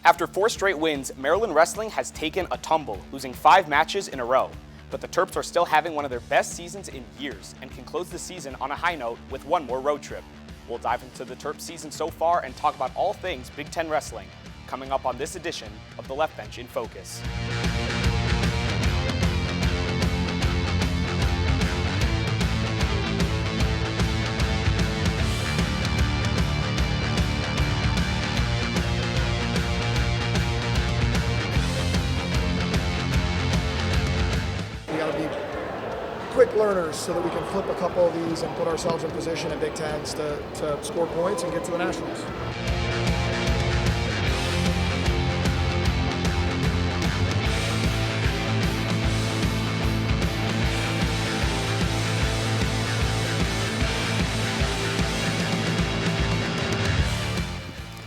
After 4 straight wins, Maryland wrestling has taken a tumble, losing 5 matches in a row. But the Terps are still having one of their best seasons in years and can close the season on a high note with one more road trip. We'll dive into the Terps season so far and talk about all things Big Ten wrestling, coming up on this edition of the Left Bench in Focus. Quick learners so that we can flip a couple of these and put ourselves in position at Big Tens to score points and get to the Nationals.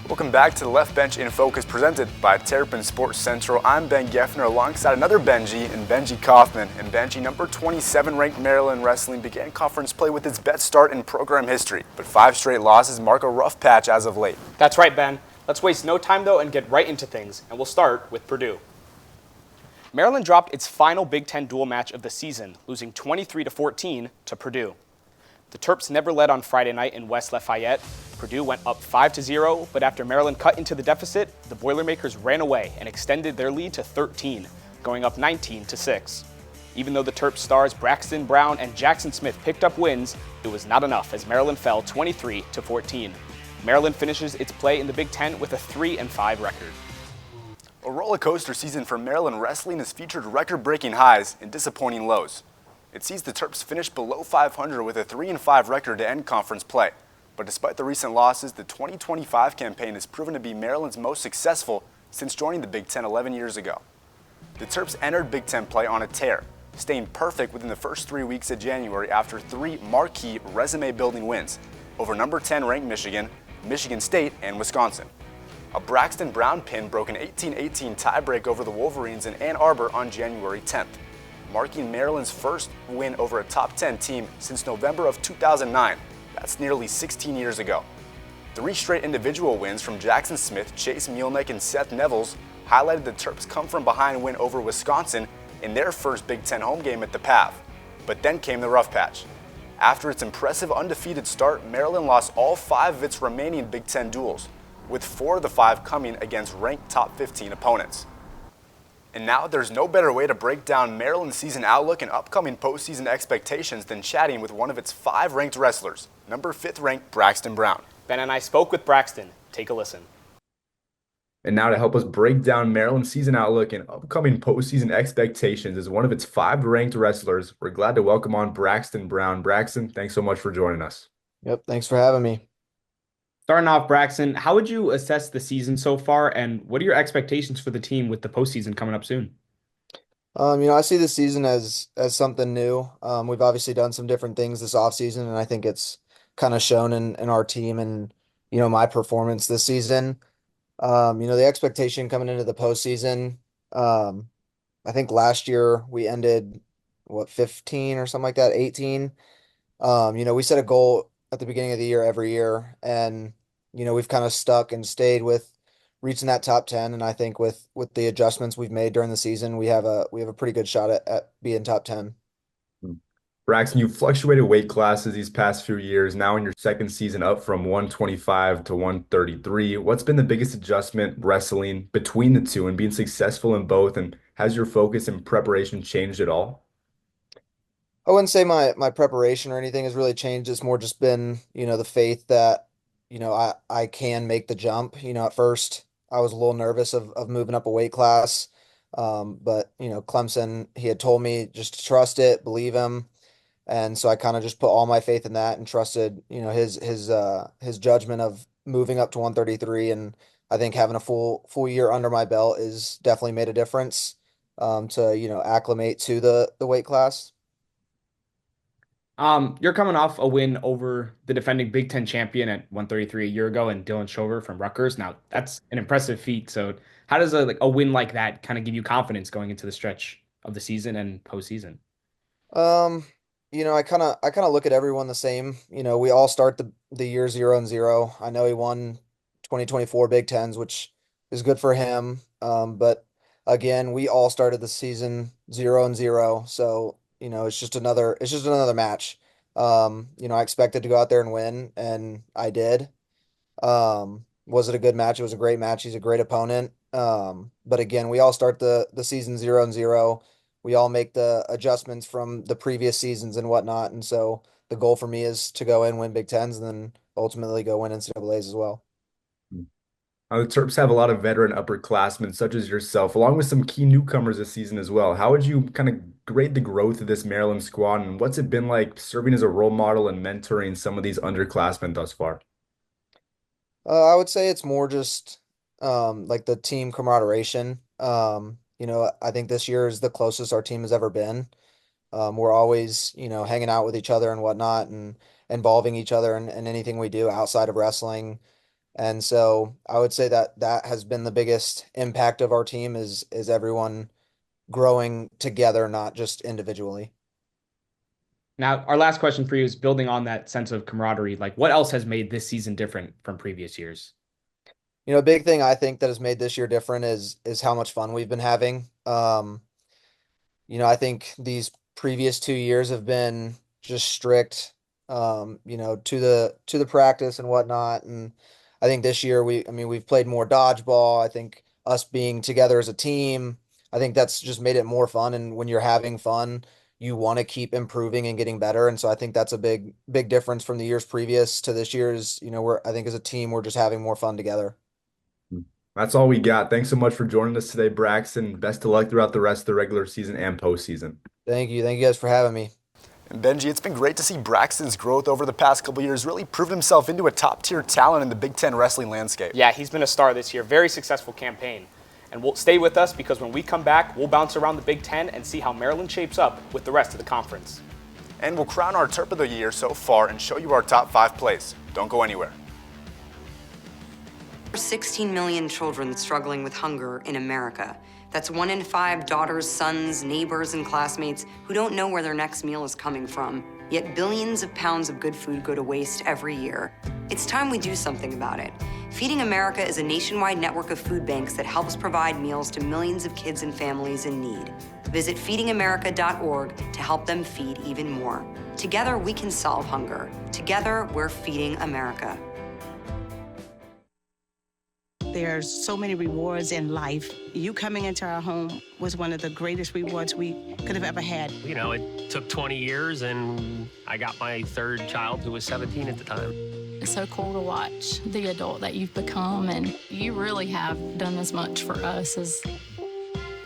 Welcome back to the Left Bench in Focus presented by Terps and Sports Central. I'm Ben Geffner alongside another Benji and Benji Kaufman. And Benji, number 27 ranked Maryland wrestling began conference play with its best start in program history, but 5 straight losses mark a rough patch as of late. That's right, Ben. Let's waste no time though and get right into things, and we'll start with Purdue. Maryland dropped its final Big Ten dual match of the season, losing 23-14 to Purdue. The Terps never led on Friday night in West Lafayette. Purdue went up 5-0, but after Maryland cut into the deficit, the Boilermakers ran away and extended their lead to 13, going up 19-6. Even though the Terps stars Braxton Brown and Jackson Smith picked up wins, it was not enough as Maryland fell 23-14. Maryland finishes its play in the Big Ten with a 3-5 record. A roller coaster season for Maryland wrestling has featured record-breaking highs and disappointing lows. It sees the Terps finish below 500 with a 3-5 record to end conference play. But despite the recent losses, the 2025 campaign has proven to be Maryland's most successful since joining the Big Ten 11 years ago. The Terps entered Big Ten play on a tear, staying perfect within the first 3 weeks of January after 3 marquee resume-building wins over number 10 ranked Michigan, Michigan State, and Wisconsin. A Braxton Brown pin broke an 18-18 tiebreak over the Wolverines in Ann Arbor on January 10th, marking Maryland's first win over a top 10 team since November of 2009. That's nearly 16 years ago. 3 straight individual wins from Jackson Smith, Chase Mielnick, and Seth Nevels highlighted the Terps' come-from-behind win over Wisconsin in their first Big Ten home game at the PAV. But then came the rough patch. After its impressive undefeated start, Maryland lost all 5 of its remaining Big Ten duels, with 4 of the 5 coming against ranked top 15 opponents. And now there's no better way to break down Maryland's season outlook and upcoming postseason expectations than chatting with one of its 5 ranked wrestlers, number 5th ranked Braxton Brown. Ben and I spoke with Braxton. Take a listen. And now to help us break down Maryland's season outlook and upcoming postseason expectations is one of its 5 ranked wrestlers. We're glad to welcome on Braxton Brown. Braxton, thanks so much for joining us. Yep, thanks for having me. Starting off, Braxton, how would you assess the season so far, and what are your expectations for the team with the postseason coming up soon? I see this season as something new. We've obviously done some different things this offseason, and I think it's kind of shown in our team and, my performance this season. The expectation coming into the postseason, I think last year we ended, 15 or something like that, 18. We set a goal at the beginning of the year every year, and we've kind of stuck and stayed with reaching that top 10, and I think with the adjustments we've made during the season, we have a pretty good shot at being top 10. Braxton, you fluctuated weight classes these past few years, now in your second season up from 125 to 133. What's been the biggest adjustment wrestling between the two and being successful in both, and has your focus and preparation changed at all? I wouldn't say my preparation or anything has really changed. It's more just been, the faith that, I can make the jump. At first I was a little nervous of moving up a weight class. But, Clemson, he had told me just to trust it, believe him. And so I kind of just put all my faith in that and trusted, his judgment of moving up to 133. And I think having a full year under my belt is definitely made a difference, to, acclimate to the weight class. You're coming off a win over the defending Big Ten champion at 133 a year ago and Dylan Shover from Rutgers. Now, that's an impressive feat. So how does a win like that kind of give you confidence going into the stretch of the season and postseason? I kind of look at everyone the same. We all start the year 0-0. I know he won 2024 Big Tens, which is good for him. But again, we all started the season 0-0, so it's just another match. I expected to go out there and win, and I did. Was it a good match? It was a great match. He's a great opponent. But again, we all start the season 0-0. We all make the adjustments from the previous seasons and whatnot. And so the goal for me is to go in, win Big Tens, and then ultimately go win NCAAs as well. The Terps have a lot of veteran upperclassmen, such as yourself, along with some key newcomers this season as well. How would you kind of grade the growth of this Maryland squad, and what's it been like serving as a role model and mentoring some of these underclassmen thus far? I would say it's more just like the team camaraderie. I think this year is the closest our team has ever been. We're always, hanging out with each other and whatnot and involving each other in anything we do outside of wrestling. And so I would say that that has been the biggest impact of our team is everyone growing together, not just individually. Now, our last question for you is building on that sense of camaraderie. Like, what else has made this season different from previous years? A big thing I think that has made this year different is how much fun we've been having. I think these previous 2 years have been just strict, to the practice and whatnot. And I think this year we've played more dodgeball. I think us being together as a team, I think that's just made it more fun. And when you're having fun, you want to keep improving and getting better. And so I think that's a big difference from the years previous to this year's, I think as a team, we're just having more fun together. That's all we got. Thanks so much for joining us today, Braxton. Best of luck throughout the rest of the regular season and postseason. Thank you. Thank you guys for having me. And Benji, it's been great to see Braxton's growth over the past couple years really prove himself into a top-tier talent in the Big Ten wrestling landscape. Yeah, he's been a star this year. Very successful campaign. And we'll stay with us because when we come back, we'll bounce around the Big Ten and see how Maryland shapes up with the rest of the conference. And we'll crown our Terp of the Year so far and show you our top 5 plays. Don't go anywhere. There are 16 million children struggling with hunger in America. That's 1 in 5 daughters, sons, neighbors, and classmates who don't know where their next meal is coming from. Yet billions of pounds of good food go to waste every year. It's time we do something about it. Feeding America is a nationwide network of food banks that helps provide meals to millions of kids and families in need. Visit feedingamerica.org to help them feed even more. Together, we can solve hunger. Together, we're feeding America. There's so many rewards in life. You coming into our home was one of the greatest rewards we could have ever had. It took 20 years, and I got my 3rd child, who was 17 at the time. It's so cool to watch the adult that you've become, and you really have done as much for us as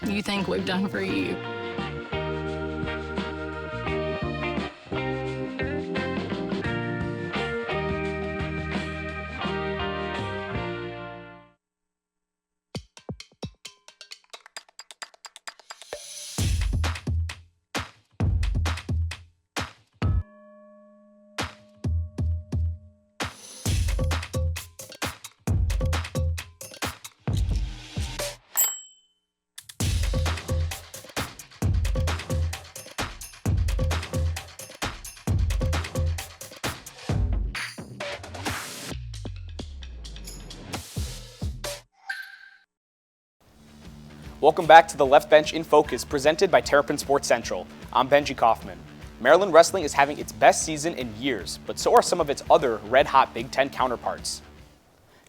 you think we've done for you. Welcome back to the Left Bench in Focus, presented by Terrapin Sports Central. I'm Benji Kaufman. Maryland wrestling is having its best season in years, but so are some of its other red-hot Big Ten counterparts.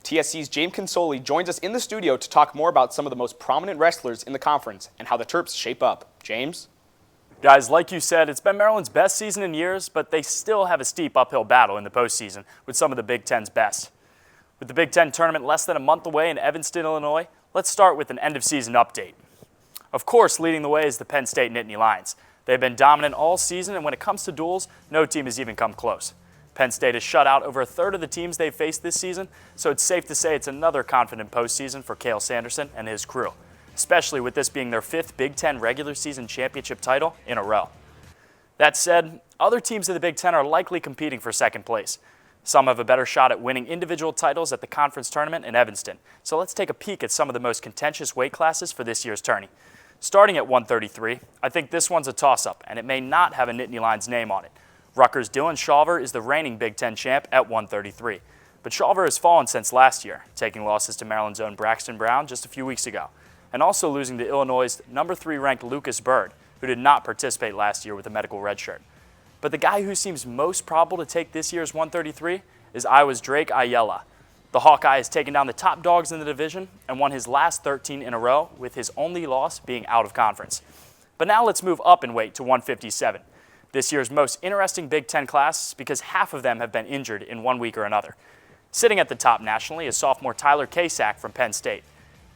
TSC's James Consoli joins us in the studio to talk more about some of the most prominent wrestlers in the conference and how the Terps shape up. James? Guys, like you said, it's been Maryland's best season in years, but they still have a steep uphill battle in the postseason with some of the Big Ten's best. With the Big Ten tournament less than a month away in Evanston, Illinois, let's start with an end-of-season update. Of course, leading the way is the Penn State Nittany Lions. They've been dominant all season, and when it comes to duels, no team has even come close. Penn State has shut out over a third of the teams they've faced this season, so it's safe to say it's another confident postseason for Cale Sanderson and his crew, especially with this being their 5th Big Ten regular season championship title in a row. That said, other teams in the Big Ten are likely competing for second place. Some have a better shot at winning individual titles at the conference tournament in Evanston, so let's take a peek at some of the most contentious weight classes for this year's tourney. Starting at 133, I think this one's a toss-up, and it may not have a Nittany Lions name on it. Rutgers' Dylan Shawver is the reigning Big Ten champ at 133. But Shawver has fallen since last year, taking losses to Maryland's own Braxton Brown just a few weeks ago, and also losing to Illinois' number 3 ranked Lucas Bird, who did not participate last year with a medical redshirt. But the guy who seems most probable to take this year's 133 is Iowa's Drake Ayala. The Hawkeye has taken down the top dogs in the division and won his last 13 in a row, with his only loss being out of conference. But now let's move up in weight to 157. This year's most interesting Big Ten class because half of them have been injured in one week or another. Sitting at the top nationally is sophomore Tyler Kasak from Penn State.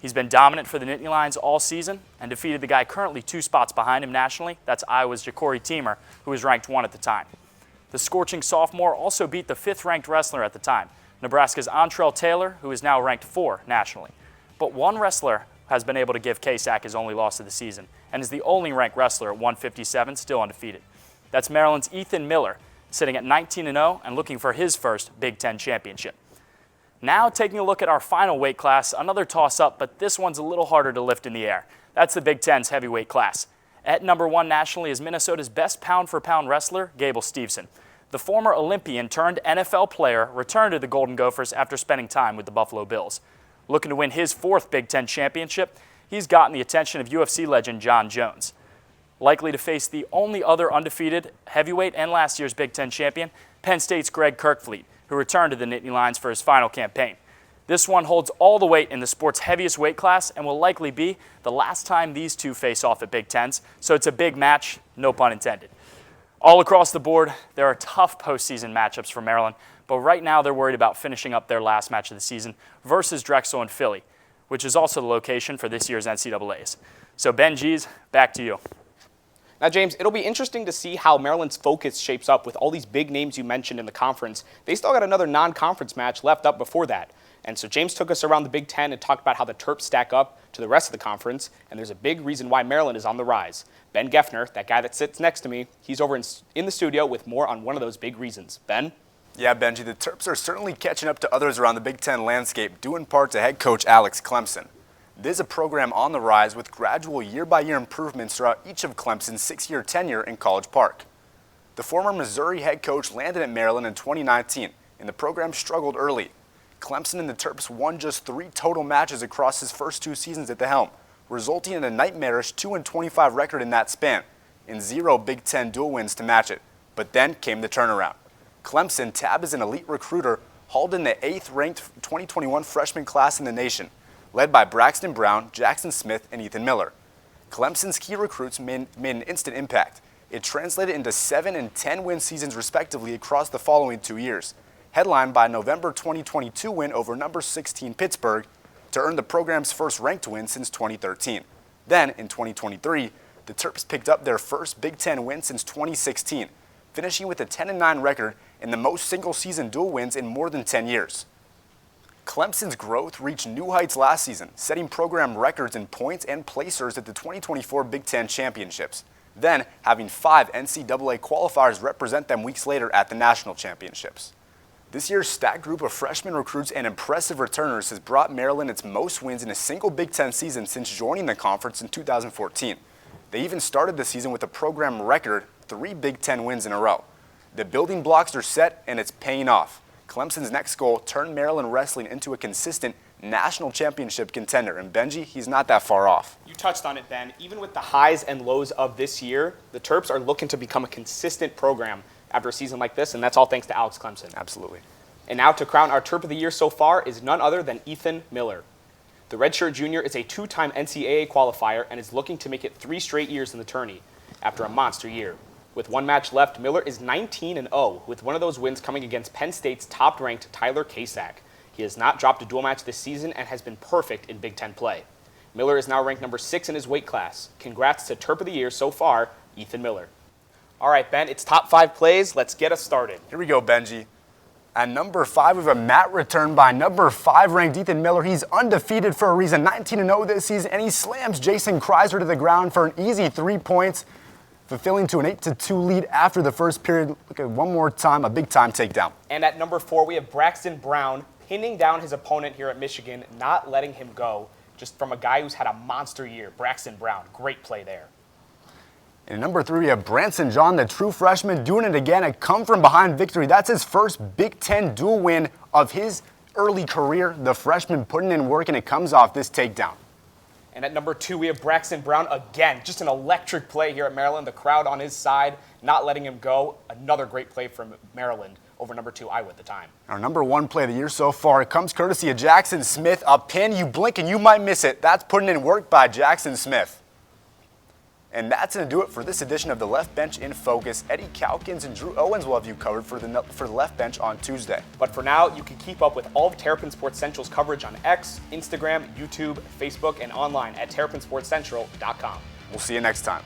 He's been dominant for the Nittany Lions all season and defeated the guy currently 2 spots behind him nationally. That's Iowa's Ja'Cory Teamer, who was ranked 1 at the time. The scorching sophomore also beat the 5th-ranked wrestler at the time, Nebraska's Antrell Taylor, who is now ranked 4 nationally. But one wrestler has been able to give Kasak his only loss of the season and is the only ranked wrestler at 157 still undefeated. That's Maryland's Ethan Miller, sitting at 19-0 and looking for his first Big Ten championship. Now taking a look at our final weight class, another toss-up, but this one's a little harder to lift in the air. That's the Big Ten's heavyweight class. At number 1 nationally is Minnesota's best pound-for-pound wrestler, Gable Steveson. The former Olympian turned NFL player returned to the Golden Gophers after spending time with the Buffalo Bills. Looking to win his 4th Big Ten championship, he's gotten the attention of UFC legend John Jones. Likely to face the only other undefeated heavyweight and last year's Big Ten champion, Penn State's Greg Kirkfleet, who returned to the Nittany Lions for his final campaign. This one holds all the weight in the sport's heaviest weight class and will likely be the last time these two face off at Big Tens, so it's a big match, no pun intended. All across the board, there are tough postseason matchups for Maryland, but right now they're worried about finishing up their last match of the season versus Drexel and Philly, which is also the location for this year's NCAAs. So Benji's, back to you. Now, James, it'll be interesting to see how Maryland's focus shapes up with all these big names you mentioned in the conference. They still got another non-conference match left up before that. And so James took us around the Big Ten and talked about how the Terps stack up to the rest of the conference, and there's a big reason why Maryland is on the rise. Ben Geffner, that guy that sits next to me, he's over in the studio with more on one of those big reasons. Ben? Yeah, Benji, the Terps are certainly catching up to others around the Big Ten landscape, due in part to head coach Alex Clemson. This is a program on the rise with gradual year-by-year improvements throughout each of Clemson's 6-year tenure in College Park. The former Missouri head coach landed at Maryland in 2019, and the program struggled early. Clemson and the Terps won just 3 total matches across his first 2 seasons at the helm, resulting in a nightmarish 2-25 record in that span, and 0 Big Ten dual wins to match it. But then came the turnaround. Clemson, tabbed as an elite recruiter, hauled in the 8th-ranked 2021 freshman class in the nation, led by Braxton Brown, Jackson Smith, and Ethan Miller. Clemson's key recruits made an instant impact. It translated into 7 and 10 win seasons respectively across the following 2 years, headlined by a November 2022 win over number 16 Pittsburgh to earn the program's first ranked win since 2013. Then, in 2023, the Terps picked up their first Big Ten win since 2016, finishing with a 10-9 record and the most single-season dual wins in more than 10 years. Clemson's growth reached new heights last season, setting program records in points and placers at the 2024 Big Ten Championships, then having 5 NCAA qualifiers represent them weeks later at the National Championships. This year's stacked group of freshman recruits and impressive returners has brought Maryland its most wins in a single Big Ten season since joining the conference in 2014. They even started the season with a program record 3 Big Ten wins in a row. The building blocks are set and it's paying off. Clemson's next goal turned Maryland wrestling into a consistent national championship contender, and Benji, he's not that far off. You touched on it, Ben. Even with the highs and lows of this year, the Terps are looking to become a consistent program after a season like this, and that's all thanks to Alex Clemson. Absolutely. And now to crown our Terp of the Year so far is none other than Ethan Miller. The redshirt junior is a 2-time NCAA qualifier and is looking to make it 3 straight years in the tourney after a monster year. With 1 match left, Miller is 19-0, with one of those wins coming against Penn State's top-ranked Tyler Kasak. He has not dropped a dual match this season and has been perfect in Big Ten play. Miller is now ranked number 6 in his weight class. Congrats to Terp of the Year so far, Ethan Miller. All right, Ben, it's top 5 plays. Let's get us started. Here we go, Benji. At number 5, we have a mat return by number 5 ranked Ethan Miller. He's undefeated for a reason, 19-0 this season, and he slams Jason Kreiser to the ground for an easy 3 points, fulfilling to an 8-2 lead after the first period. Look at one more time, a big-time takedown. And at number 4, we have Braxton Brown pinning down his opponent here at Michigan, not letting him go, just from a guy who's had a monster year. Braxton Brown, great play there. And number 3, we have Branson John, the true freshman, doing it again. A come-from-behind victory. That's his first Big Ten dual win of his early career. The freshman putting in work, and it comes off this takedown. And at number 2, we have Braxton Brown again. Just an electric play here at Maryland. The crowd on his side, not letting him go. Another great play from Maryland over number 2, Iowa at the time. Our number 1 play of the year so far, it comes courtesy of Jackson Smith. A pin, you blink and you might miss it. That's putting in work by Jackson Smith. And that's going to do it for this edition of the Left Bench in Focus. Eddie Calkins and Drew Owens will have you covered for the Left Bench on Tuesday. But for now, you can keep up with all of Terrapin Sports Central's coverage on X, Instagram, YouTube, Facebook, and online at terrapinsportscentral.com. We'll see you next time.